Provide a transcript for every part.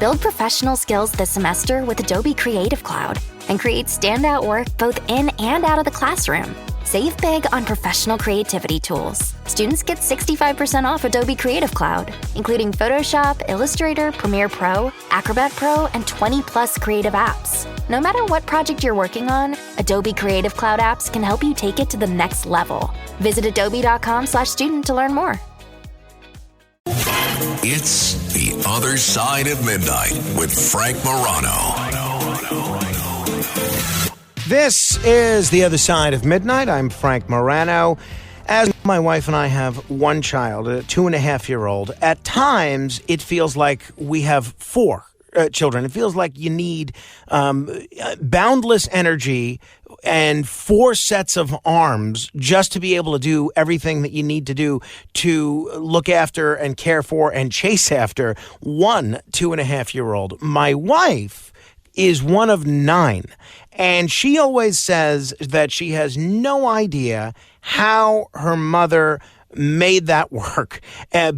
Build professional skills this semester with Adobe Creative Cloud and create standout work both in and out of the classroom. Save big on professional creativity tools. Students get 65% off Adobe Creative Cloud, including Photoshop, Illustrator, Premiere Pro, Acrobat Pro, and 20+ creative apps. No matter what project you're working on, Adobe Creative Cloud apps can help you take it to the next level. Visit adobe.com/student to learn more. It's The Other Side of Midnight with Frank Morano. This is The Other Side of Midnight. I'm Frank Morano. As my wife and I have one child, a 2.5-year-old, at times it feels like we have four children. It feels like you need boundless energy and 4 sets of arms just to be able to do everything that you need to do to look after and care for and chase after one 2.5-year-old. My wife is one of 9, and she always says that she has no idea how her mother made that work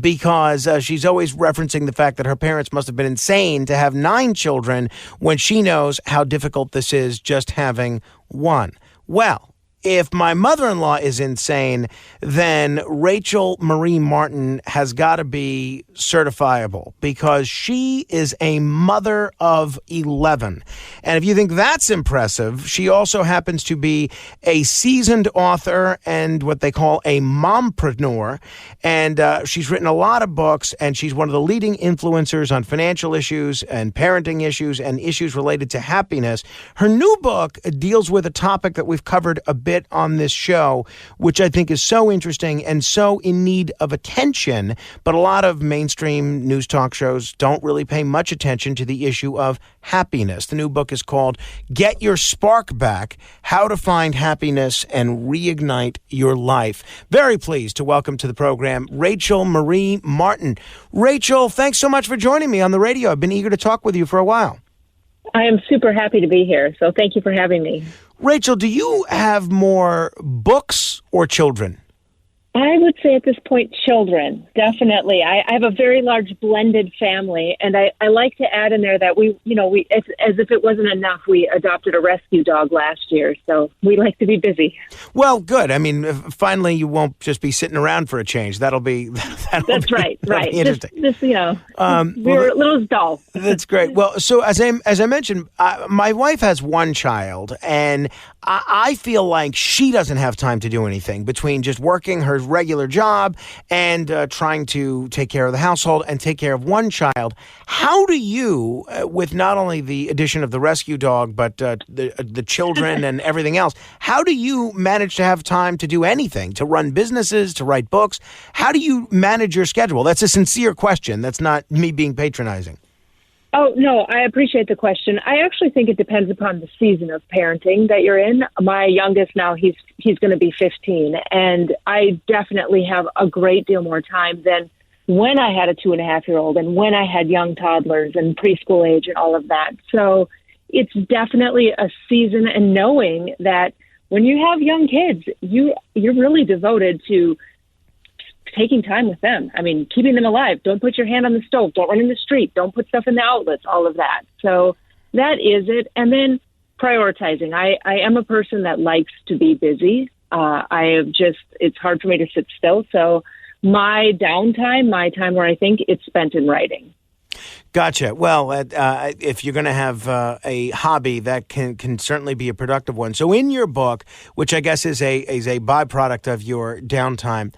because she's always referencing the fact that her parents must have been insane to have 9 children when she knows how difficult this is just having one. Well, if my mother-in-law is insane, then Rachel Marie Martin has got to be certifiable because she is a mother of 11. And if you think that's impressive, she also happens to be a seasoned author and what they call a mompreneur. And she's written a lot of books, and she's one of the leading influencers on financial issues and parenting issues and issues related to happiness. Her new book deals with a topic that we've covered a bit on this show, which I think is so interesting and so in need of attention, but a lot of mainstream news talk shows don't really pay much attention to the issue of happiness. The new book is called Get Your Spark Back: How to Find Happiness and Reignite Your Life. Very pleased to welcome to the program Rachel Marie Martin. Rachel, thanks so much for joining me on the radio. I've been eager to talk with you for a while. I am super happy to be here, so thank you for having me. Rachel, do you have more books or children? I would say at this point, children, definitely. I have a very large blended family, and I like to add in there that we as if it wasn't enough, we adopted a rescue dog last year, so we like to be busy. Well, good. I mean, finally, you won't just be sitting around for a change. That's right. Be interesting. We're a little dull. That's great. Well, so as I mentioned, my wife has one child, and I feel like she doesn't have time to do anything between just working her regular job and trying to take care of the household and take care of one child. How do you, with not only the addition of the rescue dog, but the children and everything else, how do you manage to have time to do anything, to run businesses, to write books? How do you manage your schedule? That's a sincere question. That's not me being patronizing. Oh, no, I appreciate the question. I actually think it depends upon the season of parenting that you're in. My youngest now, he's going to be 15, and I definitely have a great deal more time than when I had a 2.5-year-old and when I had young toddlers and preschool age and all of that. So it's definitely a season, and knowing that when you have young kids, you're really devoted to taking time with them. I mean, keeping them alive. Don't put your hand on the stove. Don't run in the street. Don't put stuff in the outlets, all of that. So that is it. And then prioritizing. I am a person that likes to be busy. It's hard for me to sit still. So my downtime, my time where I think, it's spent in writing. Gotcha. Well, if you're going to have a hobby, that can certainly be a productive one. So in your book, which I guess is a byproduct of your downtime,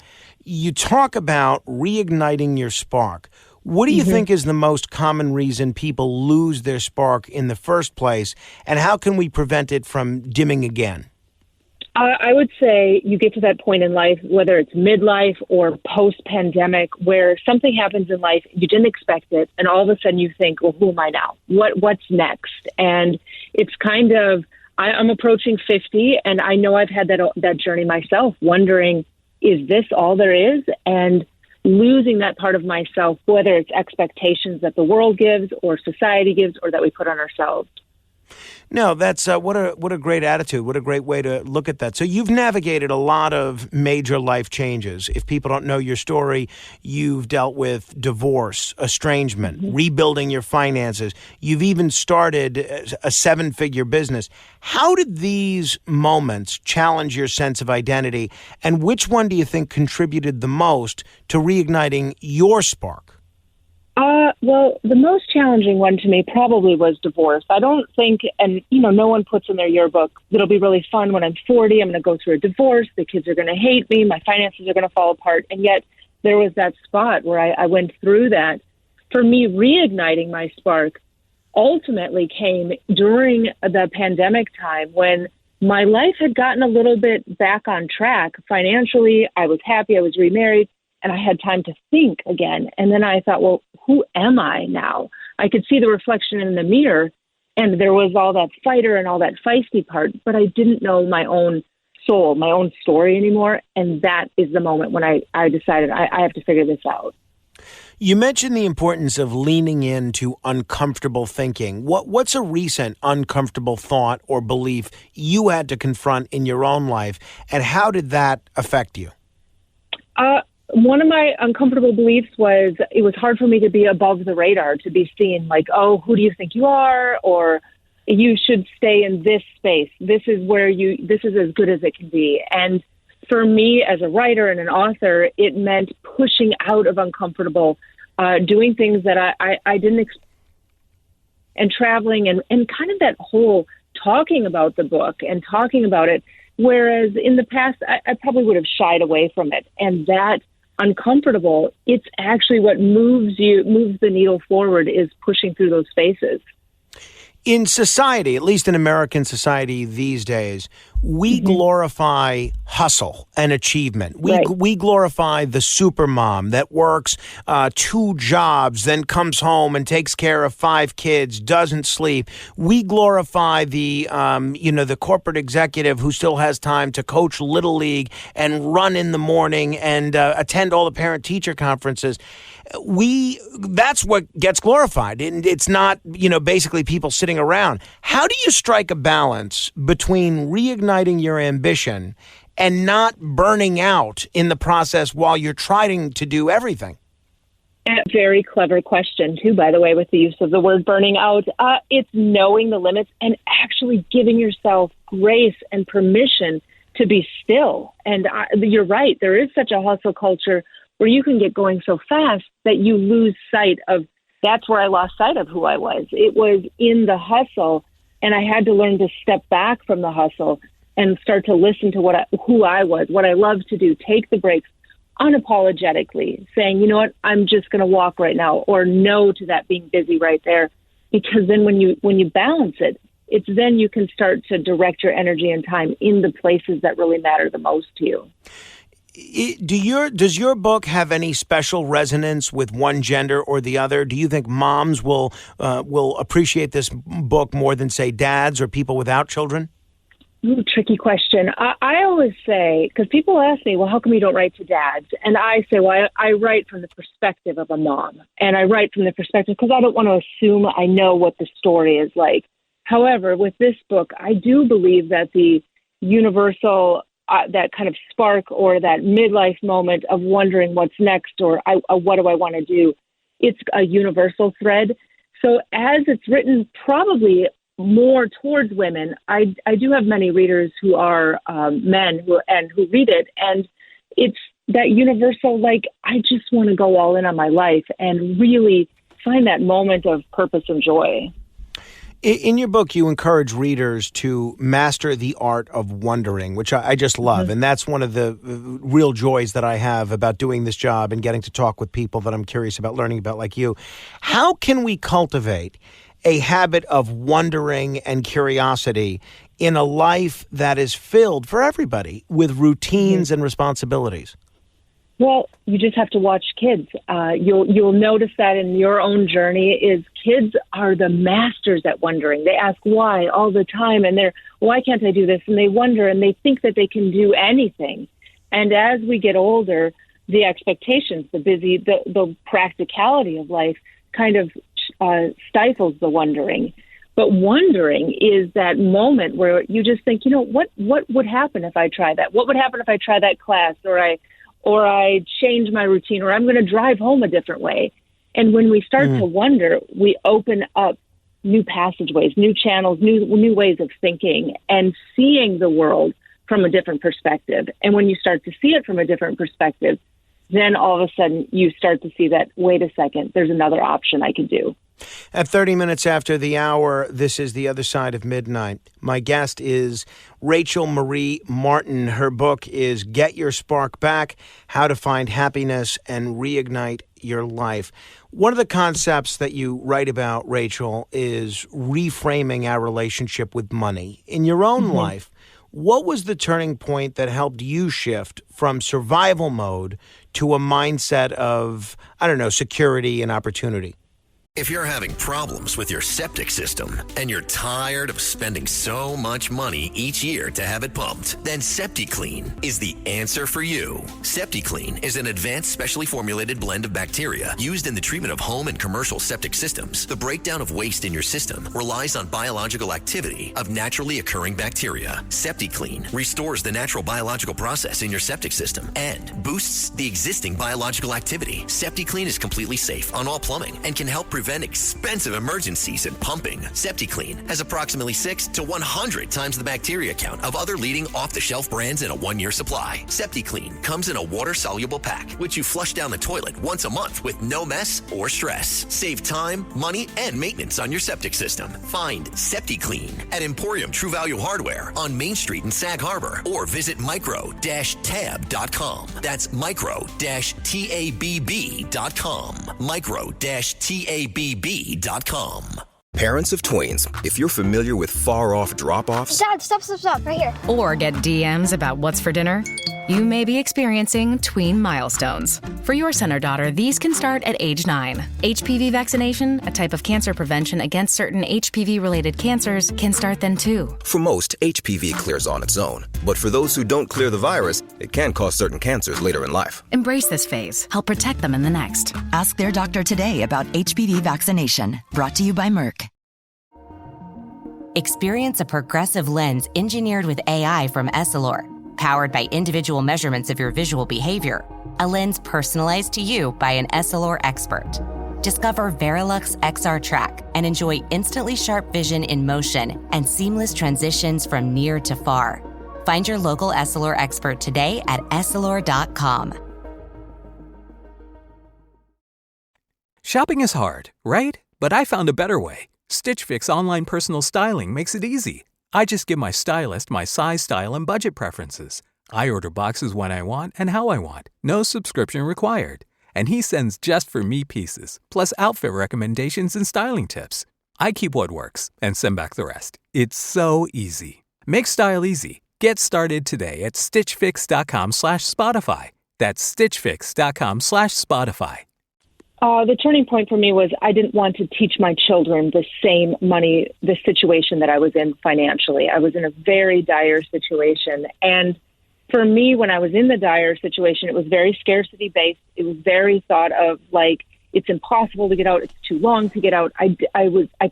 you talk about reigniting your spark. What do you think is the most common reason people lose their spark in the first place, and how can we prevent it from dimming again? I would say you get to that point in life, whether it's midlife or post-pandemic, where something happens in life, you didn't expect it, and all of a sudden you think, well, who am I now? What's next? And it's kind of, I'm approaching 50, and I know I've had that journey myself, wondering, is this all there is? And losing that part of myself, whether it's expectations that the world gives or society gives or that we put on ourselves. No, that's what a great attitude. What a great way to look at that. So you've navigated a lot of major life changes. If people don't know your story, you've dealt with divorce, estrangement, rebuilding your finances. You've even started a 7-figure business. How did these moments challenge your sense of identity, and which one do you think contributed the most to reigniting your spark? Well, the most challenging one to me probably was divorce. I don't think, and no one puts in their yearbook, it'll be really fun when I'm 40, I'm going to go through a divorce, the kids are going to hate me, my finances are going to fall apart. And yet there was that spot where I went through that. For me, reigniting my spark ultimately came during the pandemic time when my life had gotten a little bit back on track. Financially, I was happy, I was remarried, and I had time to think again. And then I thought, well, who am I now? I could see the reflection in the mirror, and there was all that fighter and all that feisty part, but I didn't know my own soul, my own story anymore. And that is the moment when I decided I have to figure this out. You mentioned the importance of leaning into uncomfortable thinking. What's a recent uncomfortable thought or belief you had to confront in your own life, and how did that affect you? One of my uncomfortable beliefs was it was hard for me to be above the radar, to be seen like, oh, who do you think you are? Or you should stay in this space. This is as good as it can be. And for me as a writer and an author, it meant pushing out of uncomfortable, doing things that I didn't expect, and traveling and kind of that whole talking about the book and talking about it. Whereas in the past, I probably would have shied away from it. And that uncomfortable, it's actually what moves the needle forward, is pushing through those spaces. In society, at least in American society these days, we glorify hustle and achievement. We glorify the supermom that works 2 jobs, then comes home and takes care of 5 kids, doesn't sleep. We glorify the corporate executive who still has time to coach Little League and run in the morning and attend all the parent-teacher conferences. That's what gets glorified. And it's not, basically people sitting around. How do you strike a balance between reigniting your ambition and not burning out in the process while you're trying to do everything? A very clever question, too, by the way, with the use of the word burning out. It's knowing the limits and actually giving yourself grace and permission to be still. And you're right. There is such a hustle culture where you can get going so fast that you lose sight of, that's where I lost sight of who I was. It was in the hustle, and I had to learn to step back from the hustle and start to listen to who I was, what I love to do, take the breaks unapologetically, saying, you know what, I'm just going to walk right now, or no to that being busy right there. Because then when you balance it, it's then you can start to direct your energy and time in the places that really matter the most to you. Does your book have any special resonance with one gender or the other? Do you think moms will appreciate this book more than, say, dads or people without children? Ooh, tricky question. I always say, because people ask me, well, how come you don't write to dads? And I say, well, I write from the perspective of a mom. And I write from the perspective because I don't want to assume I know what the story is like. However, with this book, I do believe that the universal that kind of spark or that midlife moment of wondering what's next or what do I want to do, it's a universal thread. So as it's written probably more towards women, I do have many readers who are men who read it. And it's that universal, like, I just want to go all in on my life and really find that moment of purpose and joy. In your book, you encourage readers to master the art of wondering, which I just love. Mm-hmm. And that's one of the real joys that I have about doing this job and getting to talk with people that I'm curious about learning about, like you. How can we cultivate a habit of wondering and curiosity in a life that is filled, for everybody, with routines and responsibilities? Well, you just have to watch kids. You'll notice that in your own journey is kids are the masters at wondering. They ask why all the time, and they're, why can't I do this? And they wonder, and they think that they can do anything. And as we get older, the expectations, the practicality of life kind of stifles the wondering. But wondering is that moment where you just think, what would happen if I try that? What would happen if I try that class, or I change my routine, or I'm going to drive home a different way? And when we start to wonder, we open up new passageways, new channels, new ways of thinking and seeing the world from a different perspective. And when you start to see it from a different perspective, then all of a sudden you start to see that, wait a second, there's another option I could do. At 30 minutes after the hour, this is The Other Side of Midnight. My guest is Rachel Marie Martin. Her book is Get Your Spark Back, How to Find Happiness and Reignite Your Life. One of the concepts that you write about, Rachel, is reframing our relationship with money. In your own life, what was the turning point that helped you shift from survival mode to a mindset of, security and opportunity? If you're having problems with your septic system and you're tired of spending so much money each year to have it pumped, then SeptiClean is the answer for you. SeptiClean is an advanced specially formulated blend of bacteria used in the treatment of home and commercial septic systems. The breakdown of waste in your system relies on biological activity of naturally occurring bacteria. SeptiClean restores the natural biological process in your septic system and boosts the existing biological activity. SeptiClean is completely safe on all plumbing and can help prevent expensive emergencies in pumping. SeptiClean has approximately 6 to 100 times the bacteria count of other leading off-the-shelf brands in a 1-year supply. SeptiClean comes in a water-soluble pack, which you flush down the toilet once a month with no mess or stress. Save time, money, and maintenance on your septic system. Find SeptiClean at Emporium True Value Hardware on Main Street in Sag Harbor, or visit micro-tab.com. That's micro-tabb.com. Micro-tabb.com. Parents of tweens, if you're familiar with far-off drop-offs... Dad, stop, right here. Or get DMs about what's for dinner, you may be experiencing tween milestones. For your son or daughter, these can start at age 9. HPV vaccination, a type of cancer prevention against certain HPV-related cancers, can start then too. For most, HPV clears on its own. But for those who don't clear the virus, it can cause certain cancers later in life. Embrace this phase. Help protect them in the next. Ask their doctor today about HPV vaccination. Brought to you by Merck. Experience a progressive lens engineered with AI from Essilor, powered by individual measurements of your visual behavior. A lens personalized to you by an Essilor expert. Discover Verilux XR Track and enjoy instantly sharp vision in motion and seamless transitions from near to far. Find your local Essilor expert today at Essilor.com. Shopping is hard, right? But I found a better way. Stitch Fix online personal styling makes it easy. I just give my stylist my size, style, and budget preferences. I order boxes when I want and how I want. No subscription required. And he sends just for me pieces, plus outfit recommendations and styling tips. I keep what works and send back the rest. It's so easy. Make style easy. Get started today at stitchfix.com/Spotify. That's stitchfix.com/Spotify. The turning point for me was I didn't want to teach my children the situation that I was in financially. I was in a very dire situation. And for me, when I was in the dire situation, it was very scarcity based. It was very thought of like, it's impossible to get out. It's too long to get out. I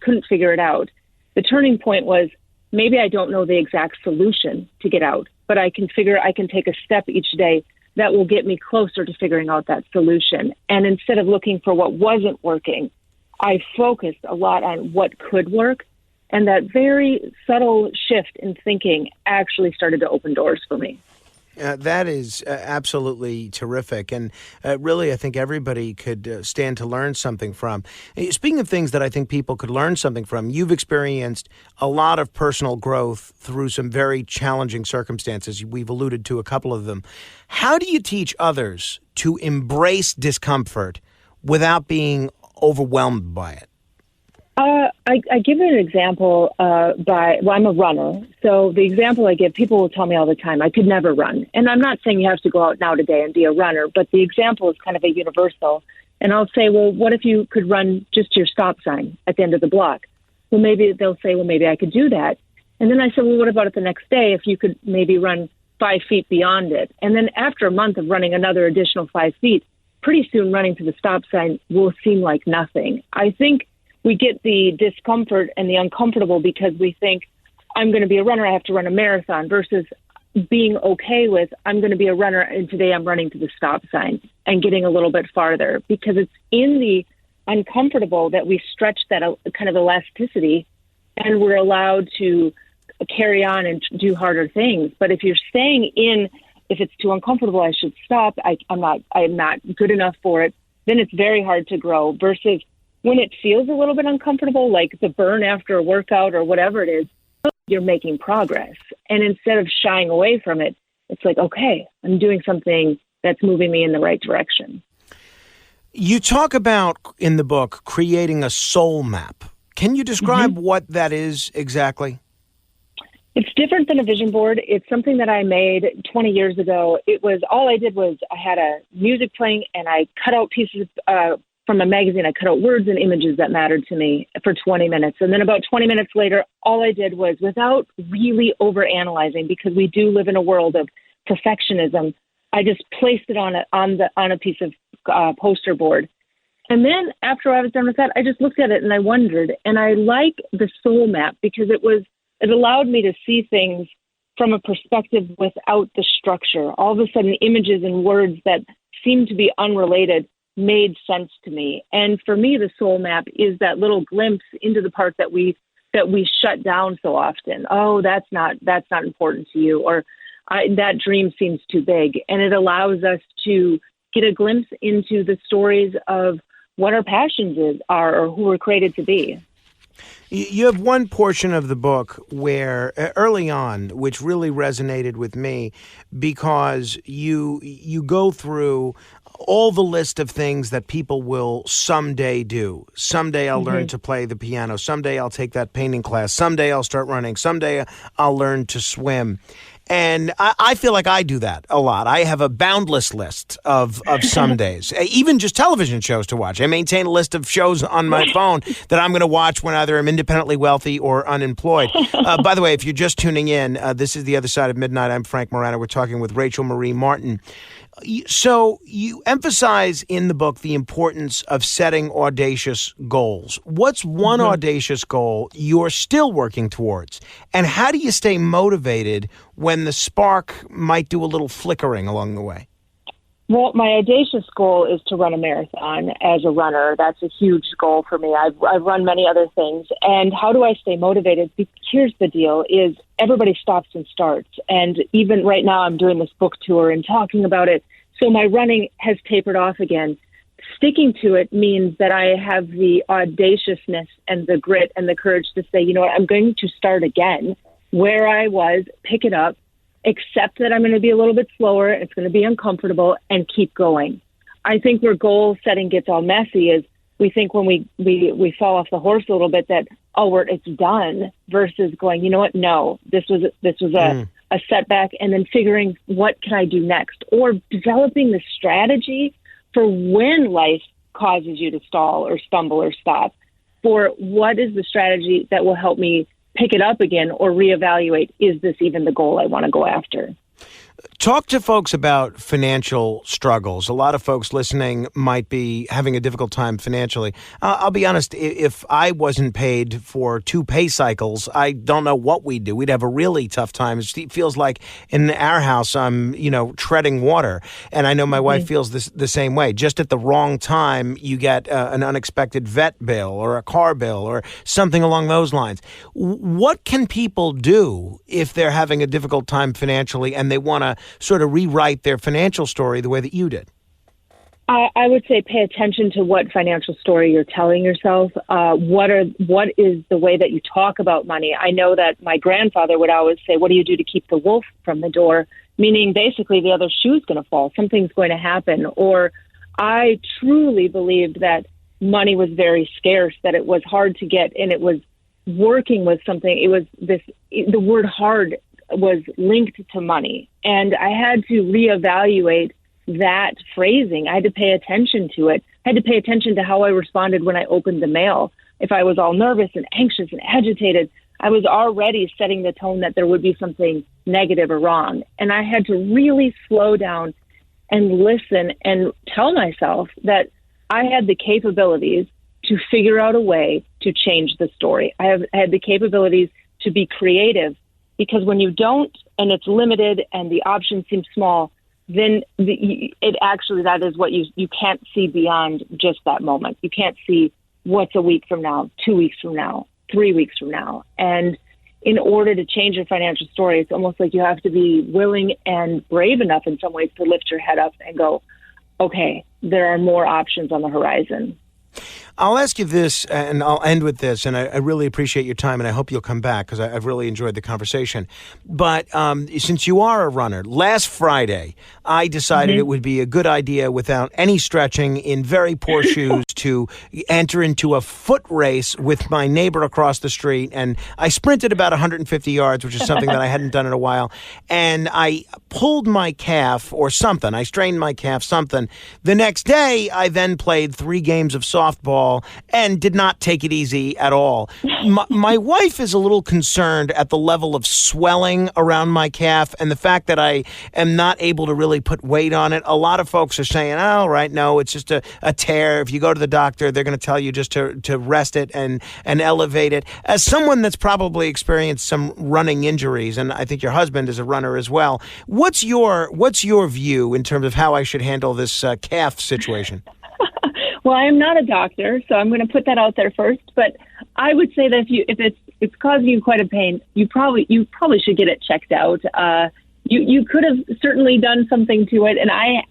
couldn't figure it out. The turning point was maybe I don't know the exact solution to get out, but I can take a step each day that will get me closer to figuring out that solution. And instead of looking for what wasn't working, I focused a lot on what could work. And that very subtle shift in thinking actually started to open doors for me. That is absolutely terrific. And really, I think everybody could stand to learn something from. Speaking of things that I think people could learn something from, you've experienced a lot of personal growth through some very challenging circumstances. We've alluded to a couple of them. How do you teach others to embrace discomfort without being overwhelmed by it? I give an example I'm a runner. So the example I give, people will tell me all the time, I could never run. And I'm not saying you have to go out now today and be a runner, but the example is kind of a universal. And I'll say, well, what if you could run just to your stop sign at the end of the block? Well, maybe they'll say, well, maybe I could do that. And then I said, well, what about it the next day if you could maybe run 5 feet beyond it? And then after a month of running another additional 5 feet, pretty soon running to the stop sign will seem like nothing. I think we get the discomfort and the uncomfortable because we think, I'm going to be a runner, I have to run a marathon, versus being okay with, I'm going to be a runner and today I'm running to the stop sign and getting a little bit farther, because it's in the uncomfortable that we stretch that kind of elasticity and we're allowed to carry on and do harder things. But if you're staying in, if it's too uncomfortable, I should stop, I'm not good enough for it, then it's very hard to grow. Versus when it feels a little bit uncomfortable, like the burn after a workout or whatever it is, you're making progress. And instead of shying away from it, it's like, okay, I'm doing something that's moving me in the right direction. You talk about, in the book, creating a soul map. Can you describe what that is exactly? It's different than a vision board. It's something that I made 20 years ago. It was, all I did was I had a music playing and I cut out pieces from a magazine. I cut out words and images that mattered to me for 20 minutes. And then about 20 minutes later, all I did was, without really overanalyzing, because we do live in a world of perfectionism, I just placed it on a piece of poster board. And then after I was done with that, I just looked at it and I wondered. And I like the soul map because it allowed me to see things from a perspective without the structure. All of a sudden, images and words that seemed to be unrelated made sense to me. And for me, the soul map is that little glimpse into the part that we shut down so often. Oh, that's not important to you, or that dream seems too big. And it allows us to get a glimpse into the stories of what our passions are or who we're created to be. You have one portion of the book where, early on, which really resonated with me, because you go through all the list of things that people will someday do. Someday I'll learn to play the piano. Someday I'll take that painting class. Someday I'll start running. Someday I'll learn to swim. And I feel like I do that a lot. I have a boundless list of some days, even just television shows to watch. I maintain a list of shows on my phone that I'm going to watch when either I'm independently wealthy or unemployed. By the way, if you're just tuning in, this is The Other Side of Midnight. I'm Frank Morano. We're talking with Rachel Marie Martin. So you emphasize in the book the importance of setting audacious goals. What's one audacious goal you're still working towards? And how do you stay motivated when the spark might do a little flickering along the way? Well, my audacious goal is to run a marathon as a runner. That's a huge goal for me. I've run many other things. And how do I stay motivated? Here's the deal, is everybody stops and starts. And even right now I'm doing this book tour and talking about it. So my running has tapered off again. Sticking to it means that I have the audaciousness and the grit and the courage to say, you know what, I'm going to start again where I was, pick it up, accept that I'm going to be a little bit slower, it's going to be uncomfortable, and keep going. I think where goal setting gets all messy is we think when we fall off the horse a little bit that, it's done, versus going, you know what, no, this was a setback, and then figuring what can I do next, or developing the strategy for when life causes you to stall or stumble or stop, for what is the strategy that will help me pick it up again or reevaluate, is this even the goal I want to go after? Talk to folks about financial struggles. A lot of folks listening might be having a difficult time financially. I'll be honest, if I wasn't paid for 2 pay cycles, I don't know what we'd do. We'd have a really tough time. It feels like in our house, I'm, treading water. And I know my wife feels the same way. Just at the wrong time, you get an unexpected vet bill or a car bill or something along those lines. What can people do if they're having a difficult time financially and they want to sort of rewrite their financial story the way that you did? I would say pay attention to what financial story you're telling yourself. What is the way that you talk about money? I know that my grandfather would always say, what do you do to keep the wolf from the door? Meaning basically the other shoe's going to fall. Something's going to happen. Or I truly believed that money was very scarce, that it was hard to get, and it was working with something. It was the word hard was linked to money. And I had to reevaluate that phrasing. I had to pay attention to it. I had to pay attention to how I responded when I opened the mail. If I was all nervous and anxious and agitated, I was already setting the tone that there would be something negative or wrong. And I had to really slow down and listen and tell myself that I had the capabilities to figure out a way to change the story. I have had the capabilities to be creative, because when you don't, and it's limited and the options seem small, then that is what you can't see beyond just that moment. You can't see what's a week from now, 2 weeks from now, 3 weeks from now. And in order to change your financial story, it's almost like you have to be willing and brave enough in some ways to lift your head up and go, okay, there are more options on the horizon. I'll ask you this, and I'll end with this, and I really appreciate your time, and I hope you'll come back because I've really enjoyed the conversation. But since you are a runner, last Friday, I decided it would be a good idea, without any stretching, in very poor shoes, to enter into a foot race with my neighbor across the street. And I sprinted about 150 yards, which is something that I hadn't done in a while. And I pulled my calf or something. I strained my calf, something. The next day, I then played 3 games of softball and did not take it easy at all. My wife is a little concerned at the level of swelling around my calf and the fact that I am not able to really put weight on it. A lot of folks are saying, oh, right, no, it's just a tear. If you go to the doctor, they're going to tell you just to rest it and elevate it. As someone that's probably experienced some running injuries, and I think your husband is a runner as well, what's your view in terms of how I should handle this calf situation? Well, I am not a doctor, so I'm going to put that out there first. But I would say that if it's causing you quite a pain, you probably should get it checked out. You could have certainly done something to it, and I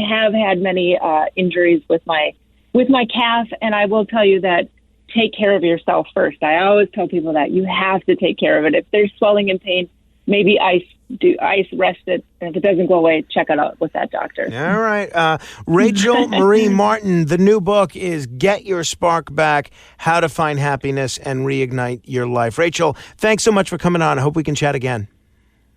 have had many injuries with my calf, and I will tell you that take care of yourself first. I always tell people that you have to take care of it. If there's swelling and pain, maybe ice rest it, and if it doesn't go away, check it out with that doctor. All right. Rachel Marie Martin, the new book is Get Your Spark Back, How to Find Happiness and Reignite Your Life. Rachel, thanks so much for coming on. I hope we can chat again.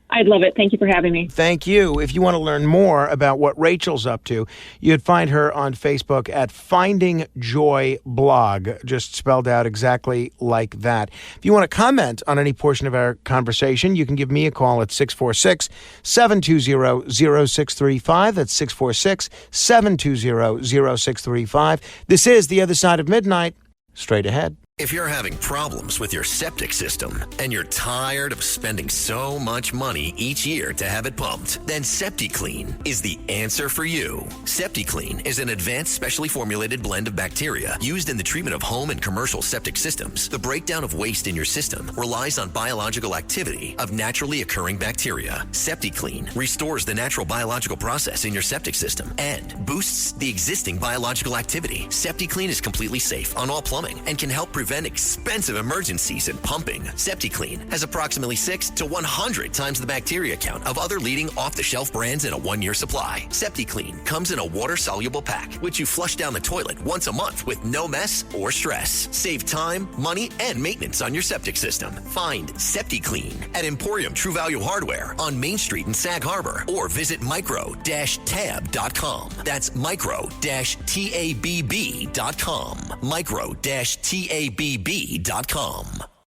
I'd love it. Thank you for having me. Thank you. If you want to learn more about what Rachel's up to, you'd find her on Facebook at Finding Joy Blog, just spelled out exactly like that. If you want to comment on any portion of our conversation, you can give me a call at 646-720-0635. That's 646-720-0635. This is The Other Side of Midnight. Straight ahead. If you're having problems with your septic system and you're tired of spending so much money each year to have it pumped, then SeptiClean is the answer for you. SeptiClean is an advanced specially formulated blend of bacteria used in the treatment of home and commercial septic systems. The breakdown of waste in your system relies on biological activity of naturally occurring bacteria. SeptiClean restores the natural biological process in your septic system and boosts the existing biological activity. SeptiClean is completely safe on all plumbing and can help prevent expensive emergencies in pumping. SeptiClean has approximately 6 to 100 times the bacteria count of other leading off-the-shelf brands in a 1-year supply. SeptiClean comes in a water-soluble pack, which you flush down the toilet once a month with no mess or stress. Save time, money, and maintenance on your septic system. Find SeptiClean at Emporium True Value Hardware on Main Street in Sag Harbor, or visit micro-tab.com. That's micro-tabb.com. Micro-tabb.com.